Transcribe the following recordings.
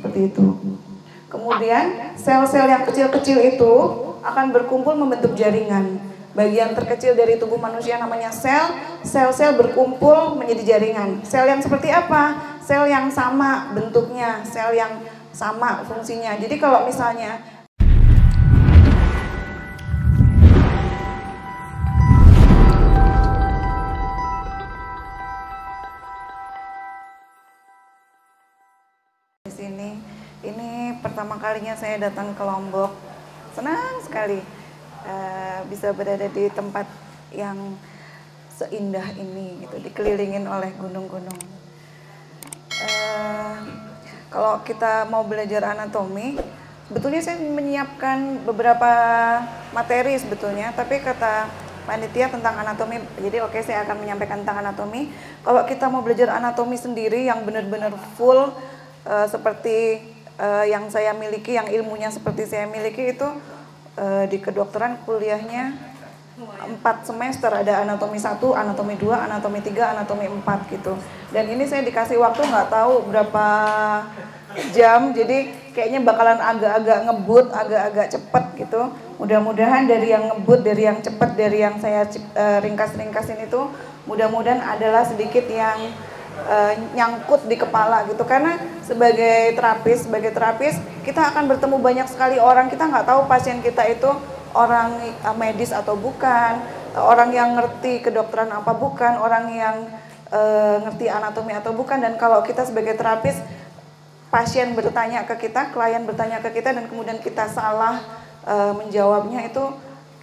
seperti itu. Kemudian sel-sel yang kecil-kecil itu akan berkumpul membentuk jaringan. Bagian terkecil dari tubuh manusia namanya sel, sel-sel berkumpul menjadi jaringan. Sel yang seperti apa? Sel yang sama bentuknya, sel yang sama fungsinya. Jadi kalau misalnya di sini, ini pertama kalinya saya datang ke Lombok. Senang sekali bisa berada di tempat yang seindah ini gitu, dikelilingin oleh gunung-gunung. Kalau kita mau belajar anatomi, sebetulnya saya menyiapkan beberapa materi sebetulnya, tapi kata panitia tentang anatomi, jadi oke, saya akan menyampaikan tentang anatomi. Kalau kita mau belajar anatomi sendiri yang benar-benar full seperti yang saya miliki, yang ilmunya seperti saya miliki itu di kedokteran kuliahnya 4 semester, ada anatomi 1, anatomi 2, anatomi 3, anatomi 4 gitu. Dan ini saya dikasih waktu nggak tahu berapa jam, jadi kayaknya bakalan agak-agak ngebut, agak-agak cepet gitu. Mudah-mudahan dari yang ngebut, dari yang cepet, dari yang saya ringkas-ringkasin itu, mudah-mudahan adalah sedikit yang nyangkut di kepala gitu. Karena sebagai terapis kita akan bertemu banyak sekali orang, kita nggak tahu pasien kita itu orang medis atau bukan, orang yang ngerti kedokteran apa bukan, orang yang ngerti anatomi atau bukan. Dan kalau kita sebagai terapis, pasien bertanya ke kita, klien bertanya ke kita, dan kemudian kita salah menjawabnya, itu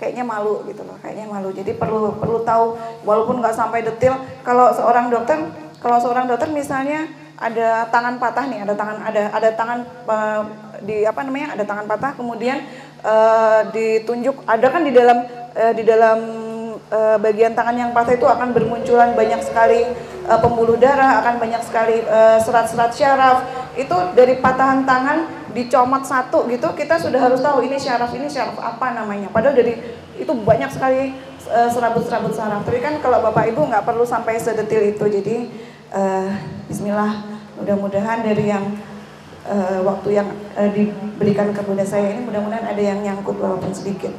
kayaknya malu gitu loh, kayaknya malu. Jadi perlu tahu, walaupun nggak sampai detail. Kalau seorang dokter misalnya ada tangan patah nih, ada tangan ada tangan patah, kemudian ditunjuk, ada kan di dalam bagian tangan yang patah itu akan bermunculan banyak sekali pembuluh darah, akan banyak sekali serat-serat syaraf. Itu dari patahan tangan dicomot satu gitu, kita sudah harus tahu ini syaraf apa namanya. Padahal dari itu banyak sekali serabut-serabut saraf. Tapi kan kalau Bapak Ibu nggak perlu sampai sedetil itu. Jadi bismillah, mudah-mudahan dari yang waktu yang diberikan kepada saya ini, mudah-mudahan ada yang nyangkut walaupun sedikit.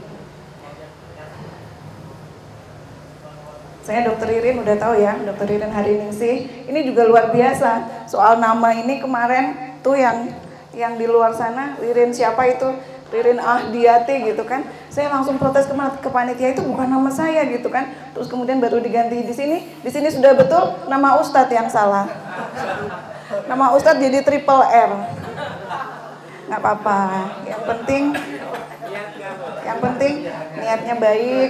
Saya Dokter Ririn udah tahu ya, Dokter Ririn Hariningsih. Ini juga luar biasa. Soal nama ini kemarin tuh yang di luar sana, Ririn siapa itu? Ririn Ahdiati gitu kan. Saya langsung protes ke panitia, itu bukan nama saya gitu kan. Terus kemudian baru diganti di sini. Di sini sudah betul, nama Ustadz yang salah. Nama Ustadz jadi triple R. Nggak apa-apa. Yang penting niatnya baik.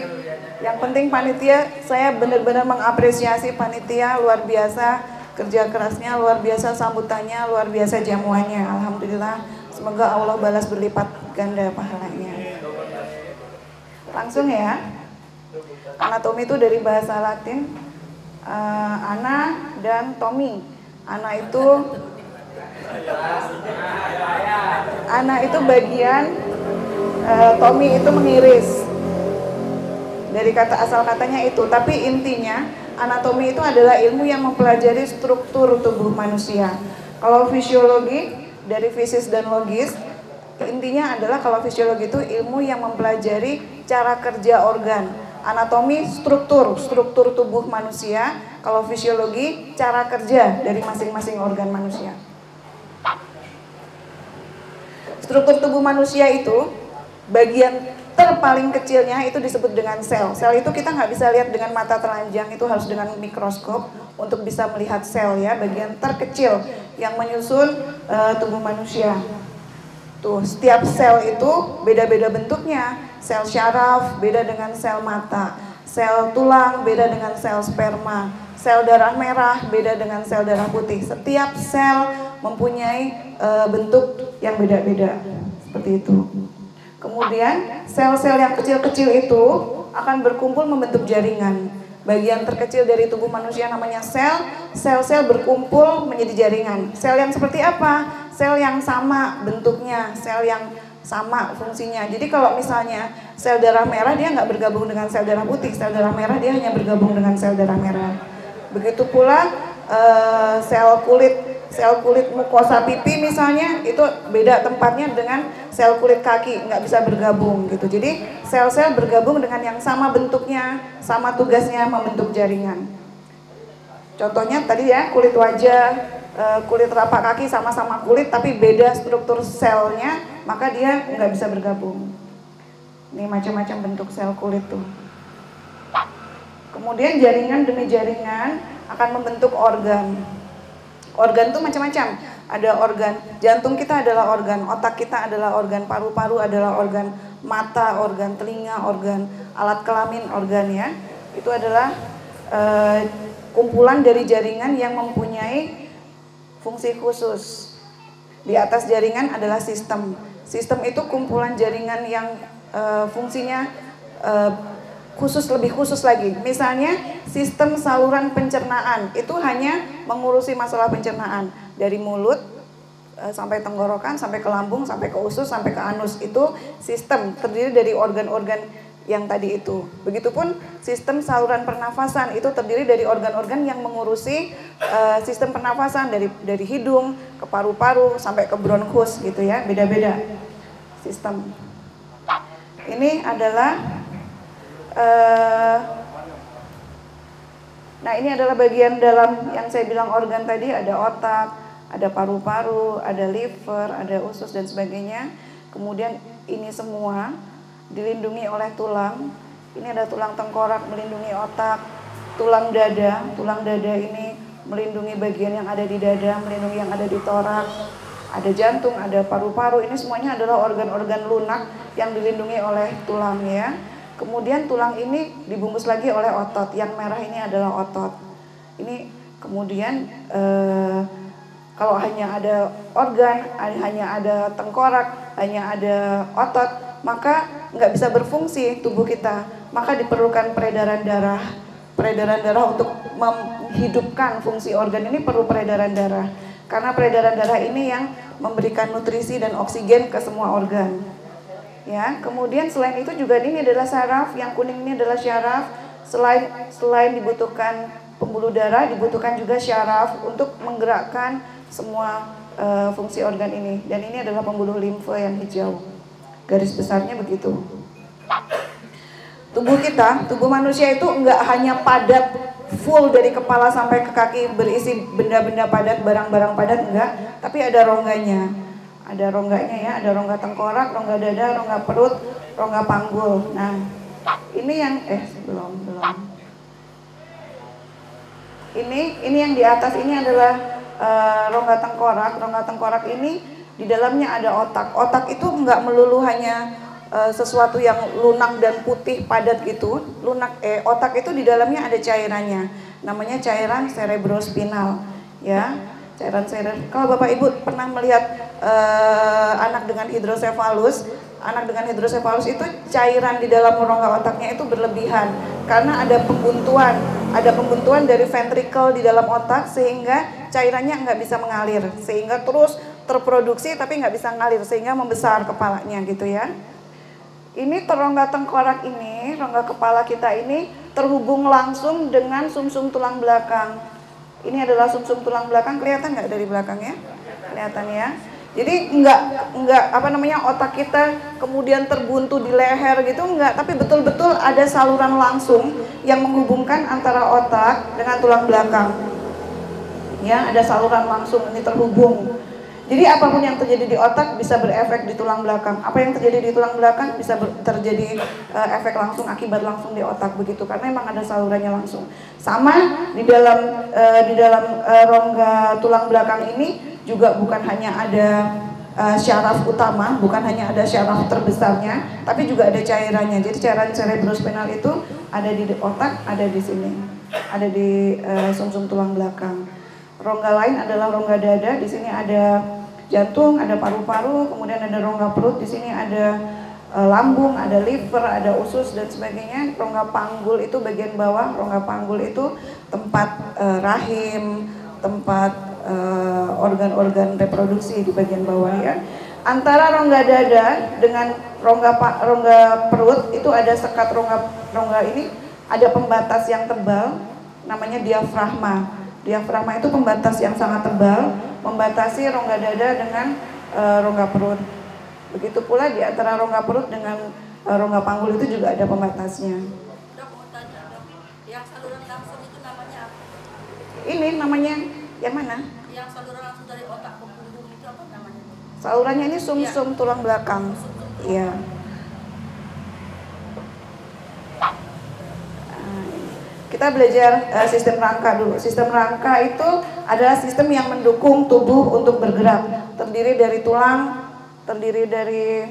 Yang penting panitia, saya benar-benar mengapresiasi panitia, luar biasa kerja kerasnya, luar biasa sambutannya, luar biasa jamuannya. Alhamdulillah, semoga Allah balas berlipat ganda pahalanya. Langsung ya. Anatomi itu dari bahasa Latin ana dan tomi. Ana itu bagian, tomi itu mengiris. Dari asal katanya itu, tapi intinya anatomi itu adalah ilmu yang mempelajari struktur tubuh manusia. Kalau fisiologi dari fisis dan logis, intinya adalah kalau fisiologi itu ilmu yang mempelajari cara kerja organ. Anatomi struktur tubuh manusia, kalau fisiologi cara kerja dari masing-masing organ manusia. Struktur tubuh manusia itu bagian terpaling kecilnya itu disebut dengan sel. Sel itu kita nggak bisa lihat dengan mata telanjang, itu harus dengan mikroskop untuk bisa melihat sel ya, bagian terkecil yang menyusun tubuh manusia. Tuh, setiap sel itu beda-beda bentuknya. Sel syaraf beda dengan sel mata, sel tulang beda dengan sel sperma, sel darah merah beda dengan sel darah putih. Setiap sel mempunyai bentuk yang beda-beda, seperti itu. Kemudian sel-sel yang kecil-kecil itu akan berkumpul membentuk jaringan. Bagian terkecil dari tubuh manusia namanya sel, sel-sel berkumpul menjadi jaringan. Sel yang seperti apa? Sel yang sama bentuknya, sel yang sama fungsinya. Jadi kalau misalnya sel darah merah, dia nggak bergabung dengan sel darah putih. Sel darah merah dia hanya bergabung dengan sel darah merah. Begitu pula sel kulit Sel kulit mukosa pipi misalnya itu beda tempatnya dengan sel kulit kaki, nggak bisa bergabung gitu. Jadi sel-sel bergabung dengan yang sama bentuknya, sama tugasnya membentuk jaringan. Contohnya tadi ya, kulit wajah, kulit telapak kaki sama-sama kulit tapi beda struktur selnya, maka dia nggak bisa bergabung. Ini macam-macam bentuk sel kulit tuh. Kemudian jaringan demi jaringan akan membentuk organ. Organ tuh macam-macam. Ada organ jantung kita adalah organ, otak kita adalah organ, paru-paru adalah organ, mata organ, telinga organ, alat kelamin organ ya. Itu adalah kumpulan dari jaringan yang mempunyai fungsi khusus. Di atas jaringan adalah sistem. Sistem itu kumpulan jaringan yang fungsinya khusus, lebih khusus lagi. Misalnya sistem saluran pencernaan itu hanya mengurusi masalah pencernaan dari mulut sampai tenggorokan, sampai ke lambung, sampai ke usus, sampai ke anus. Itu sistem terdiri dari organ-organ yang tadi itu. Begitupun sistem saluran pernafasan itu terdiri dari organ-organ yang mengurusi sistem pernafasan dari hidung ke paru-paru sampai ke bronkus gitu ya, beda-beda sistem. Ini adalah nah ini adalah bagian dalam yang saya bilang organ tadi, ada otak, ada paru-paru, ada liver, ada usus dan sebagainya. Kemudian ini semua dilindungi oleh tulang. Ini ada tulang tengkorak melindungi otak, tulang dada ini melindungi bagian yang ada di dada, melindungi yang ada di torak. Ada jantung, ada paru-paru, ini semuanya adalah organ-organ lunak yang dilindungi oleh tulang ya. Kemudian tulang ini dibungkus lagi oleh otot, yang merah ini adalah otot. Ini kemudian kalau hanya ada organ, hanya ada tengkorak, hanya ada otot, maka nggak bisa berfungsi tubuh kita. Maka diperlukan peredaran darah. Peredaran darah untuk menghidupkan fungsi organ ini perlu peredaran darah. Karena peredaran darah ini yang memberikan nutrisi dan oksigen ke semua organ. Ya, kemudian selain itu juga ini adalah saraf, yang kuning ini adalah syaraf. Selain dibutuhkan pembuluh darah, dibutuhkan juga syaraf untuk menggerakkan semua fungsi organ ini. Dan ini adalah pembuluh limfe yang hijau. Garis besarnya begitu. Tubuh kita, tubuh manusia itu enggak hanya padat full dari kepala sampai ke kaki berisi benda-benda padat, barang-barang padat, enggak, tapi ada rongganya. Ada rongganya ya, ada rongga tengkorak, rongga dada, rongga perut, rongga panggul. Nah, ini yang belum. Ini yang di atas ini adalah rongga tengkorak. Rongga tengkorak ini di dalamnya ada otak. Otak itu enggak melulu hanya sesuatu yang lunak dan putih padat gitu. Otak itu di dalamnya ada cairannya. Namanya cairan cerebrospinal, ya. Cairan cerebral. Kalau Bapak Ibu pernah melihat anak dengan hidrosefalus, itu cairan di dalam rongga otaknya itu berlebihan karena ada pembuntuan dari ventrikel di dalam otak sehingga cairannya nggak bisa mengalir, sehingga terus terproduksi tapi nggak bisa mengalir sehingga membesar kepalanya gitu ya. Ini rongga tengkorak ini, rongga kepala kita ini terhubung langsung dengan sumsum tulang belakang. Ini adalah sumsum tulang belakang, kelihatan nggak dari belakang ya? Kelihatan ya. Jadi enggak otak kita kemudian terbuntu di leher gitu, enggak, tapi betul-betul ada saluran langsung yang menghubungkan antara otak dengan tulang belakang. Ya, ada saluran langsung ini terhubung. Jadi apapun yang terjadi di otak bisa berefek di tulang belakang. Apa yang terjadi di tulang belakang bisa terjadi efek langsung, akibat langsung di otak begitu. Karena memang ada salurannya langsung. Sama di dalam rongga tulang belakang ini juga bukan hanya ada syaraf utama, bukan hanya ada syaraf terbesarnya, tapi juga ada cairannya. Jadi cairan cerebrospinal itu ada di otak, ada di sini, ada di sumsum tulang belakang. Rongga lain adalah rongga dada. Di sini ada jantung, ada paru-paru, kemudian ada rongga perut. Di sini ada lambung, ada liver, ada usus dan sebagainya. Rongga panggul itu bagian bawah. Rongga panggul itu tempat rahim, tempat organ-organ reproduksi di bagian bawah ya. Antara rongga dada dengan rongga perut itu ada sekat rongga ini, ada pembatas yang tebal namanya diafragma. Diafragma itu pembatas yang sangat tebal, membatasi rongga dada dengan rongga perut. Begitu pula di antara rongga perut dengan rongga panggul itu juga ada pembatasnya. Dok, mau tanya dok, yang saluran langsung itu namanya apa? Ini namanya yang mana? Yang saluran langsung dari otak ke punggung itu apa namanya? Salurannya ini sumsum tulang belakang. Iya. Kita belajar sistem rangka dulu. Sistem rangka itu adalah sistem yang mendukung tubuh untuk bergerak. Terdiri dari tulang, terdiri dari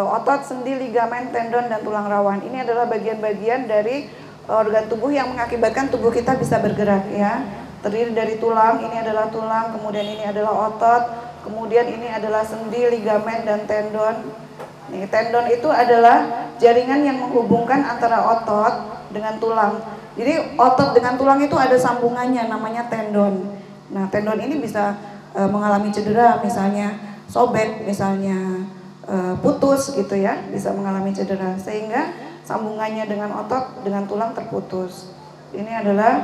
otot, sendi, ligamen, tendon, dan tulang rawan. Ini adalah bagian-bagian dari organ tubuh yang mengakibatkan tubuh kita bisa bergerak ya. Terdiri dari tulang, ini adalah tulang, kemudian ini adalah otot, kemudian ini adalah sendi, ligamen, dan tendon. Nih, tendon itu adalah jaringan yang menghubungkan antara otot dengan tulang. Jadi otot dengan tulang itu ada sambungannya, namanya tendon. Nah, tendon ini bisa mengalami cedera, misalnya sobek, misalnya putus gitu ya, bisa mengalami cedera sehingga sambungannya dengan otot dengan tulang terputus. Ini adalah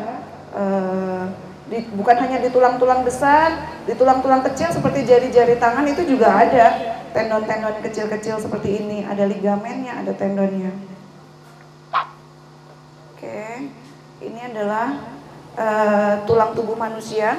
bukan hanya di tulang-tulang besar, di tulang-tulang kecil seperti jari-jari tangan itu juga ada tendon-tendon kecil-kecil seperti ini, ada ligamennya, ada tendonnya. Oke, ini adalah tulang tubuh manusia.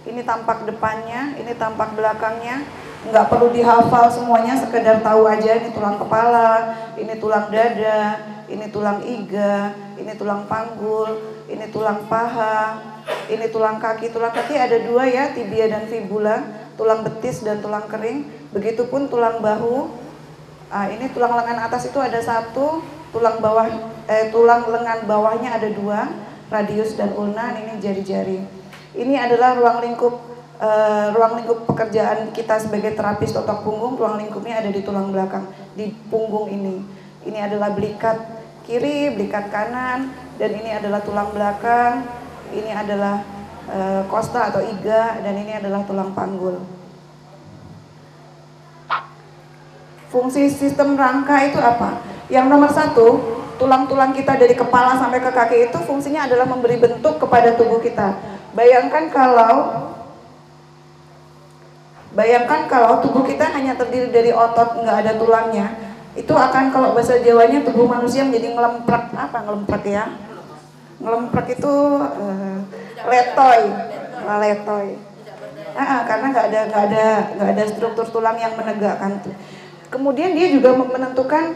Ini tampak depannya, ini tampak belakangnya. Nggak perlu dihafal semuanya, sekedar tahu aja ini tulang kepala, ini tulang dada, ini tulang iga, ini tulang panggul, ini tulang paha, ini tulang kaki. Tulang kaki ada dua ya, tibia dan fibula, tulang betis dan tulang kering. Begitupun tulang bahu. Ini tulang lengan atas itu ada satu, tulang lengan bawahnya ada dua, radius dan ulna. Ini jari-jari. Ini adalah ruang lingkup pekerjaan kita sebagai terapis otot punggung. Ruang lingkupnya ada di tulang belakang, di punggung ini. Ini adalah belikat kiri, belikat kanan, dan ini adalah tulang belakang. Ini adalah kosta atau iga, dan ini adalah tulang panggul. Fungsi sistem rangka itu apa? Yang nomor satu, tulang-tulang kita dari kepala sampai ke kaki itu fungsinya adalah memberi bentuk kepada tubuh kita. Bayangkan kalau tubuh kita hanya terdiri dari otot, nggak ada tulangnya, itu akan, kalau bahasa Jawanya, tubuh manusia menjadi ngelemprek. Apa ngelemprek ya? Ngelemprek itu letoy. Karena nggak ada struktur tulang yang menegakkan tuh. Kemudian dia juga menentukan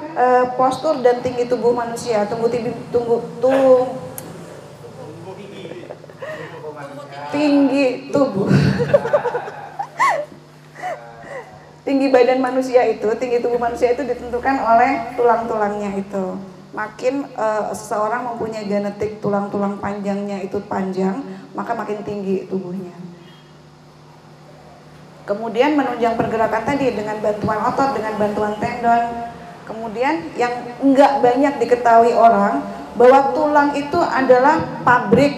postur dan tinggi tubuh manusia. Tinggi tubuh. Tinggi badan manusia itu, tinggi tubuh manusia itu ditentukan oleh tulang-tulangnya itu. Makin seseorang mempunyai genetik tulang-tulang panjangnya itu panjang, maka makin tinggi tubuhnya. Kemudian menunjang pergerakan tadi dengan bantuan otot, dengan bantuan tendon. Kemudian yang enggak banyak diketahui orang, bahwa tulang itu adalah pabrik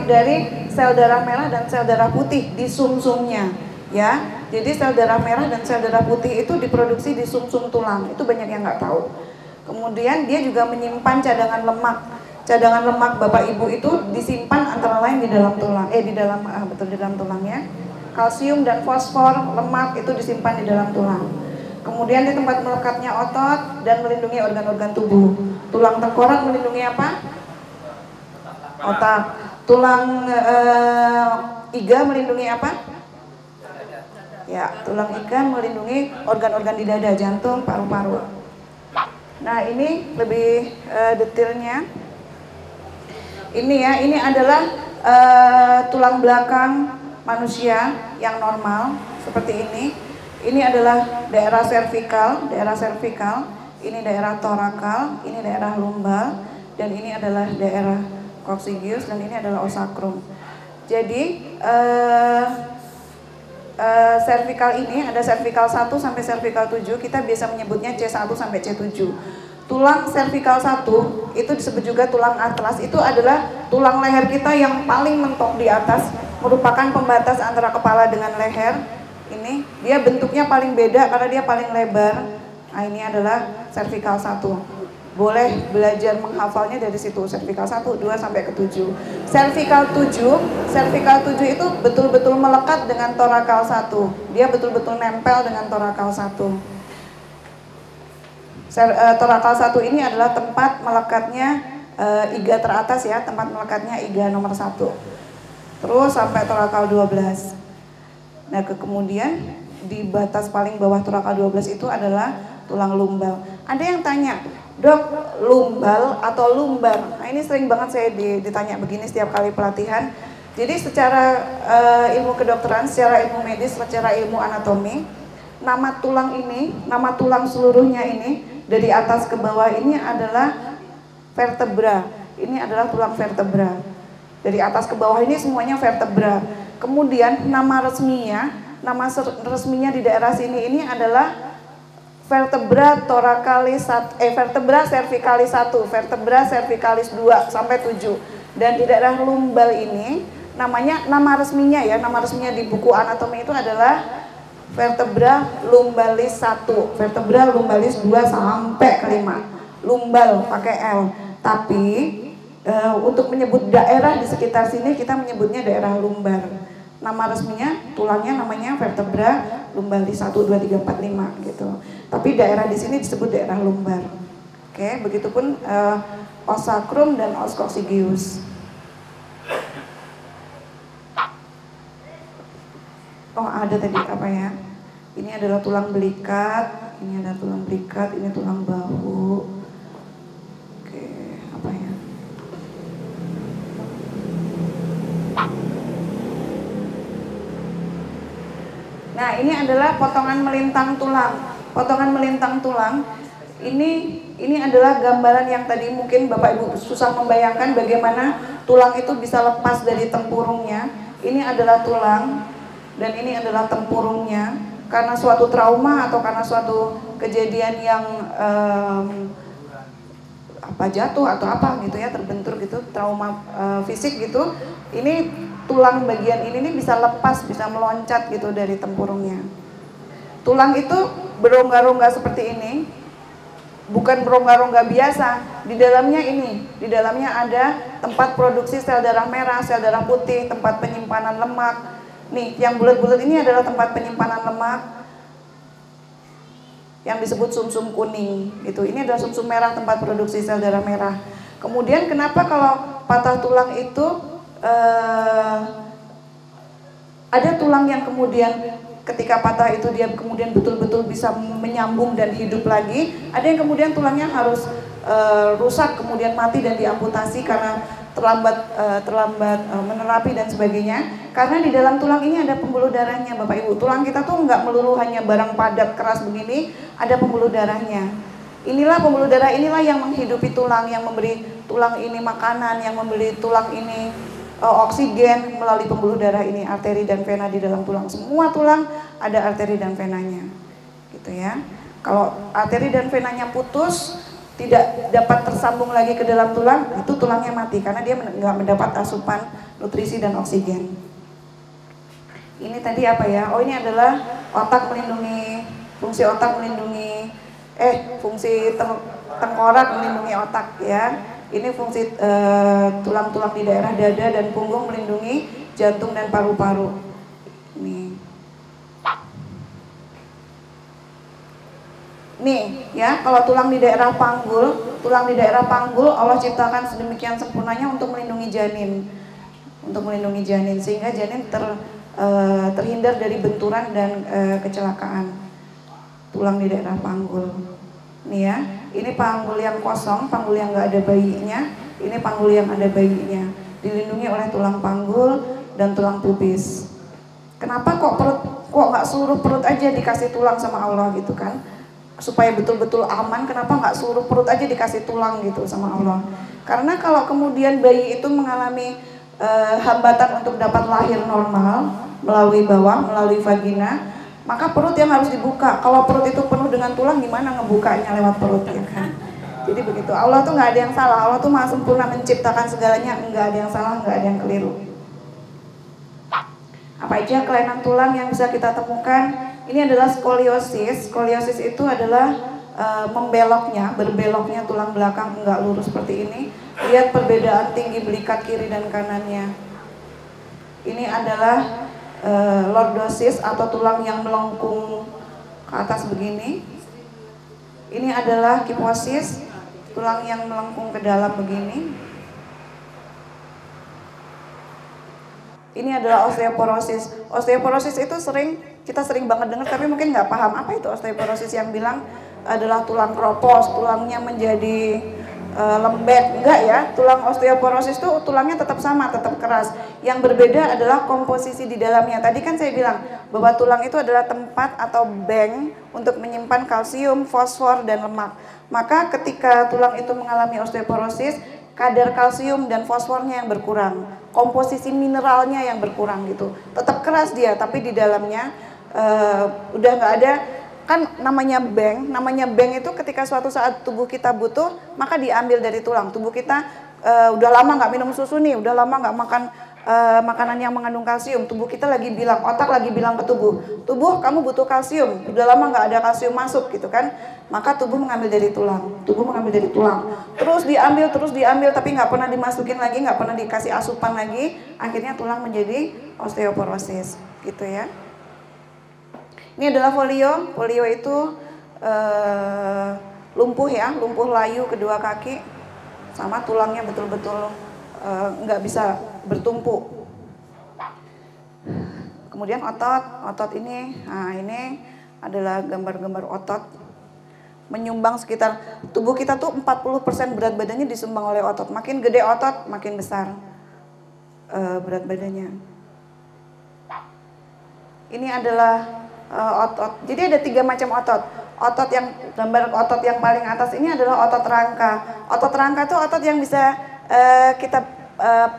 dari sel darah merah dan sel darah putih di sumsumnya, ya. Jadi sel darah merah dan sel darah putih itu diproduksi di sumsum tulang. Itu banyak yang nggak tahu. Kemudian dia juga menyimpan cadangan lemak. Cadangan lemak Bapak Ibu itu disimpan antara lain di dalam tulang, di dalam tulangnya. Kalsium dan fosfor, lemak itu disimpan di dalam tulang. Kemudian di tempat melekatnya otot dan melindungi organ-organ tubuh. Tulang tengkorak melindungi apa? Otak. Tulang iga melindungi apa? Ya, tulang iga melindungi organ-organ di dada, jantung, paru-paru. Nah, ini lebih detailnya. Ini adalah tulang belakang manusia yang normal seperti ini. Ini adalah daerah servikal, ini daerah torakal, ini daerah lumbal, dan ini adalah daerah coccygeus, dan ini adalah osakrum. Jadi servikal ini ada servikal 1 sampai servikal 7, kita biasa menyebutnya C1 sampai C7. Tulang servikal 1 itu disebut juga tulang atlas, itu adalah tulang leher kita yang paling mentok di atas, merupakan pembatas antara kepala dengan leher. Ini dia bentuknya paling beda karena dia paling lebar. Nah, ini adalah servikal 1. boleh belajar menghafalnya dari situ, servikal 1, 2 sampai ke 7. Servikal 7 itu betul-betul melekat dengan torakal 1. Dia betul-betul nempel dengan torakal 1. Torakal 1 ini adalah tempat melekatnya iga teratas ya, tempat melekatnya iga nomor 1. Terus sampai torakal 12. Nah, kemudian di batas paling bawah torakal 12 itu adalah tulang lumbal. Ada yang tanya, "Dok, lumbal atau lumbar?" Nah, ini sering banget saya ditanya begini setiap kali pelatihan. Jadi secara ilmu kedokteran, secara ilmu medis, secara ilmu anatomi, nama tulang seluruhnya ini dari atas ke bawah ini adalah vertebra. Ini adalah tulang vertebra. Dari atas ke bawah ini semuanya vertebra. Kemudian nama resminya di daerah sini ini adalah vertebra cervicalis 1, vertebra cervicalis 2 sampai 7. Dan di daerah lumbal ini nama resminya di buku anatomi itu adalah vertebra lumbalis 1, vertebra lumbalis 2 sampai ke 5. Lumbal pakai L. Tapi untuk menyebut daerah di sekitar sini kita menyebutnya daerah lumbar. Nama resminya tulangnya namanya vertebra lumbalis 1, 2, 3, 4, 5 gitu. Tapi daerah di sini disebut daerah lumbar. Oke, begitupun os sacrum dan os coccygeus. Oh, ada tadi apa ya? Ini adalah tulang belikat, ini ada tulang belikat, ini tulang bahu. Oke, apa ya? Nah, ini adalah potongan melintang tulang. Potongan melintang tulang ini adalah gambaran yang tadi mungkin Bapak Ibu susah membayangkan bagaimana tulang itu bisa lepas dari tempurungnya. Ini adalah tulang dan ini adalah tempurungnya. Karena suatu trauma atau karena suatu kejadian yang jatuh atau apa gitu ya, terbentur gitu, trauma fisik gitu, ini tulang bagian ini bisa lepas, bisa meloncat gitu dari tempurungnya. Tulang itu berongga-rongga seperti ini, bukan berongga-rongga biasa. Di dalamnya ada tempat produksi sel darah merah, sel darah putih, tempat penyimpanan lemak. Nih, yang bulat-bulat ini adalah tempat penyimpanan lemak yang disebut sumsum kuning gitu. Ini adalah sumsum merah, tempat produksi sel darah merah. Kemudian kenapa kalau patah tulang itu ada tulang yang kemudian ketika patah itu dia kemudian betul-betul bisa menyambung dan hidup lagi. Ada yang kemudian tulangnya harus rusak kemudian mati dan diamputasi karena terlambat menerapi dan sebagainya. Karena di dalam tulang ini ada pembuluh darahnya, Bapak Ibu. Tulang kita tuh nggak melulu hanya barang padat keras begini, ada pembuluh darahnya. Inilah pembuluh darah inilah yang menghidupi tulang, yang memberi tulang ini makanan, yang memberi tulang ini oksigen melalui pembuluh darah ini, arteri dan vena di dalam tulang. Semua tulang ada arteri dan venanya, gitu ya. Kalau arteri dan venanya putus, tidak dapat tersambung lagi ke dalam tulang, itu tulangnya mati karena dia nggak mendapat asupan nutrisi dan oksigen. Ini tadi apa ya? Oh, ini adalah otak melindungi, fungsi otak melindungi, fungsi tengkorak melindungi otak ya. Ini fungsi tulang-tulang di daerah dada dan punggung melindungi jantung dan paru-paru. Nih ya, kalau tulang di daerah panggul Allah ciptakan sedemikian sempurnanya untuk melindungi janin, sehingga janin terhindar dari benturan dan kecelakaan. Tulang di daerah panggul. Nih ya, ini panggul yang kosong, panggul yang nggak ada bayinya, ini panggul yang ada bayinya, dilindungi oleh tulang panggul dan tulang pubis. Kenapa kok nggak seluruh perut aja dikasih tulang sama Allah gitu kan? Supaya betul-betul aman, kenapa nggak seluruh perut aja dikasih tulang gitu sama Allah? Karena kalau kemudian bayi itu mengalami hambatan untuk dapat lahir normal melalui bawah, melalui vagina, maka perut yang harus dibuka. Kalau perut itu penuh dengan tulang, gimana ngebukanya lewat perut ya kan? Jadi begitu. Allah tuh nggak ada yang salah. Allah tuh maha sempurna menciptakan segalanya, nggak ada yang salah, nggak ada yang keliru. Apa aja kelainan tulang yang bisa kita temukan? Ini adalah skoliosis. Skoliosis itu adalah membeloknya, berbeloknya tulang belakang enggak lurus seperti ini. Lihat perbedaan tinggi belikat kiri dan kanannya. Ini adalah lordosis atau tulang yang melengkung ke atas begini. Ini adalah kifosis, tulang yang melengkung ke dalam begini. Ini adalah osteoporosis. Osteoporosis itu kita sering banget dengar, tapi mungkin nggak paham apa itu osteoporosis. Yang bilang adalah tulang kropos, tulangnya menjadi lembek. Enggak ya, tulang osteoporosis itu tulangnya tetap sama, tetap keras. Yang berbeda adalah komposisi di dalamnya. Tadi kan saya bilang bahwa tulang itu adalah tempat atau bank untuk menyimpan kalsium, fosfor, dan lemak. Maka ketika tulang itu mengalami osteoporosis, kadar kalsium dan fosfornya yang berkurang, komposisi mineralnya yang berkurang gitu. Tetap keras dia, tapi di dalamnya udah nggak ada. Kan namanya bank itu ketika suatu saat tubuh kita butuh, maka diambil dari tulang. Tubuh kita udah lama nggak minum susu nih, udah lama nggak makan makanan yang mengandung kalsium. Tubuh kita lagi bilang, otak lagi bilang ke tubuh kamu butuh kalsium, udah lama nggak ada kalsium masuk gitu kan. Maka tubuh mengambil dari tulang, terus diambil, tapi nggak pernah dimasukin lagi, nggak pernah dikasih asupan lagi, akhirnya tulang menjadi osteoporosis gitu ya. Ini adalah polio itu lumpuh ya, lumpuh layu kedua kaki, sama tulangnya betul-betul nggak bisa bertumpu. Kemudian otot ini, nah ini adalah gambar-gambar otot. Menyumbang sekitar, tubuh kita tuh 40% berat badannya disumbang oleh otot. Makin gede otot, makin besar berat badannya. Ini adalah otot. Jadi ada 3 macam otot. Otot yang gambar otot yang paling atas ini adalah otot rangka. Otot rangka itu otot yang bisa kita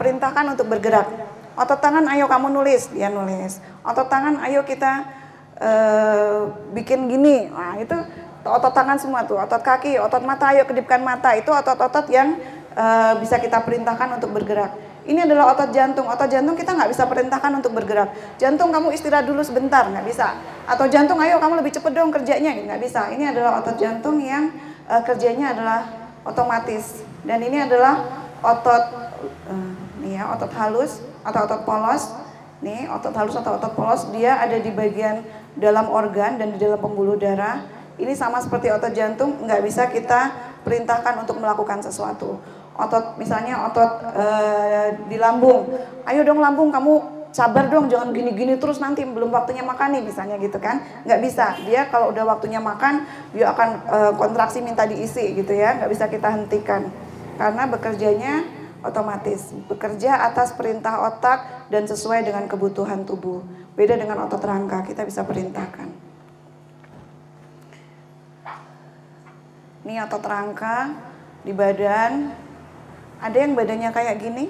perintahkan untuk bergerak. Otot tangan, ayo kamu nulis, dia nulis. Otot tangan, ayo kita bikin gini. Nah, itu otot tangan semua tuh. Otot kaki, otot mata, ayo kedipkan mata. Itu otot-otot yang bisa kita perintahkan untuk bergerak. Ini adalah otot jantung. Otot jantung kita nggak bisa perintahkan untuk bergerak. Jantung kamu istirahat dulu sebentar, nggak bisa. Atau jantung ayo kamu lebih cepet dong kerjanya, nggak bisa. Ini adalah otot jantung yang kerjanya adalah otomatis. Dan ini adalah otot otot halus atau otot polos. Nih otot halus atau otot polos, dia ada di bagian dalam organ dan di dalam pembuluh darah. Ini sama seperti otot jantung, nggak bisa kita perintahkan untuk melakukan sesuatu. Otot misalnya otot di lambung, ayo dong lambung kamu sabar dong, jangan gini-gini terus nanti belum waktunya makan nih misalnya gitu kan. Nggak bisa, dia kalau udah waktunya makan dia akan kontraksi minta diisi gitu ya, nggak bisa kita hentikan karena bekerjanya otomatis, bekerja atas perintah otak dan sesuai dengan kebutuhan tubuh. Beda dengan otot rangka, kita bisa perintahkan. Ini otot rangka di badan. Ada yang badannya kayak gini?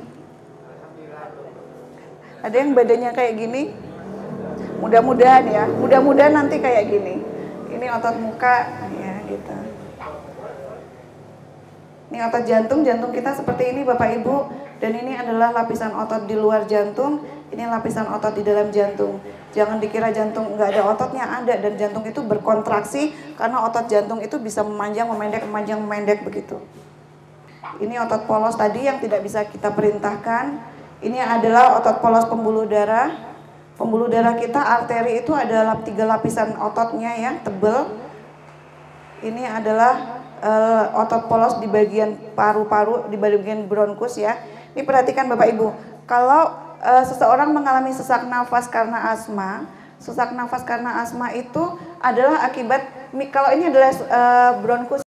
Ada yang badannya kayak gini? Mudah-mudahan ya, mudah-mudahan nanti kayak gini. Ini otot muka, ya gitu. Ini otot jantung, jantung kita seperti ini Bapak Ibu. Dan ini adalah lapisan otot di luar jantung, ini lapisan otot di dalam jantung. Jangan dikira jantung nggak ada ototnya, ada. Dan jantung itu berkontraksi karena otot jantung itu bisa memanjang, memendek begitu. Ini otot polos tadi yang tidak bisa kita perintahkan. Ini adalah otot polos pembuluh darah. Pembuluh darah kita, arteri itu ada 3 lapisan ototnya ya, tebal. Ini adalah otot polos di bagian paru-paru, di bagian bronkus ya. Ini perhatikan Bapak Ibu, kalau seseorang mengalami sesak nafas karena asma itu adalah akibat, kalau ini adalah bronkus.